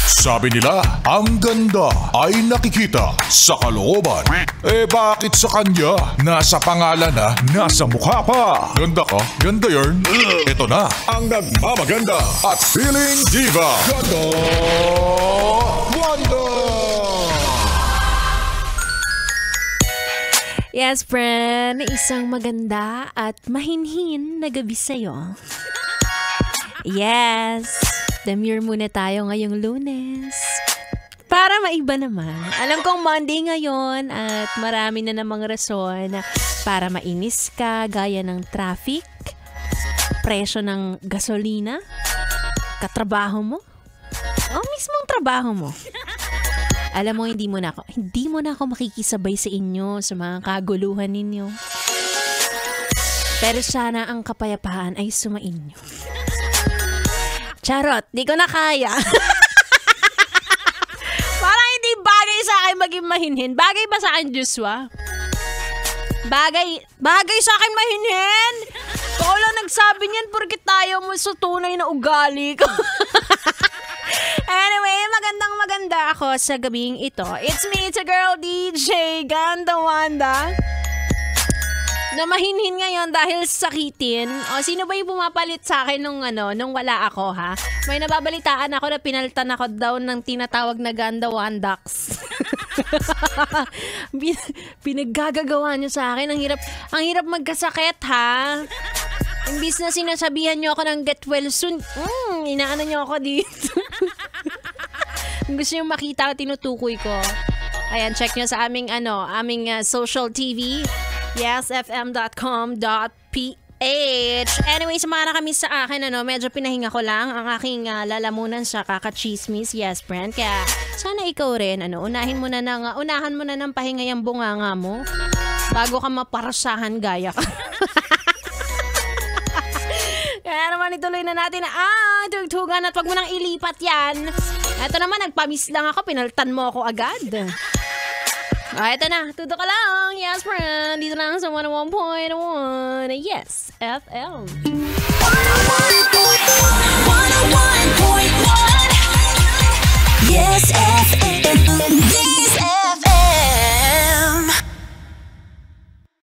Sabi nila, ang ganda ay nakikita sa kalooban. Eh bakit sa kanya? Nasa pangalan na, nasa mukha pa. Ganda ka? Ganda yarn. Ito na, ang nagmamaganda at feeling diva. Ganda Wanda! Yes, friend. Isang maganda at mahinhin na gabi sa'yo. Yes. Demure muna tayo ngayong Lunes. Para maiba naman. Alam kong Monday ngayon at marami na namang rason para mainis ka gaya ng traffic, presyo ng gasolina, katrabaho mo, o mismong trabaho mo. Alam mo, hindi mo na ako makikisabay sa inyo, sa mga kaguluhan ninyo. Pero sana ang kapayapaan ay sumainyo. Charot, di ko na kaya. Parang hindi bagay sa akin maging mahinhin. Bagay ba sa akin, Joshua? Bagay sa akin mahinhin? Ikaw lang nagsabi niyan porque tayo mo sa tunay na ugali ko. Anyway, maganda ako sa gabing ito. It's me, it's a girl DJ Ganda Wanda. Na mahinhin ngayon dahil sakitin. O, sino ba yung pumapalit sa akin nung wala ako, ha? May nababalitaan ako na pinalitan ako daw ng tinatawag na Ganda Wandax. Pinaggagawa nyo sa akin. Ang hirap magkasakit, ha? Imbis na sinasabihan nyo ako ng get well soon, inaano nyo ako dito. Gusto nyo makita, tinutukoy ko. Ayan, check nyo sa aming social TV. yesfm.com.ph. Anyway, sumama na kami sa akin, medyo pinahinga ko lang ang aking lalamunan sa kakachismis. Yes, friend. Kaya sana ikaw rin, unahan mo na ng pahinga yung bunganga mo bago ka maparasahan gaya ka. Kaya naman ituloy na natin tugtugan at wag mo nang ilipat yan. Eto naman, nagpamis lang ako, pinaltan mo ako agad. Eto na, tuto ka lang. Yes, friend. Dito lang sa 101.1. Yes, FM.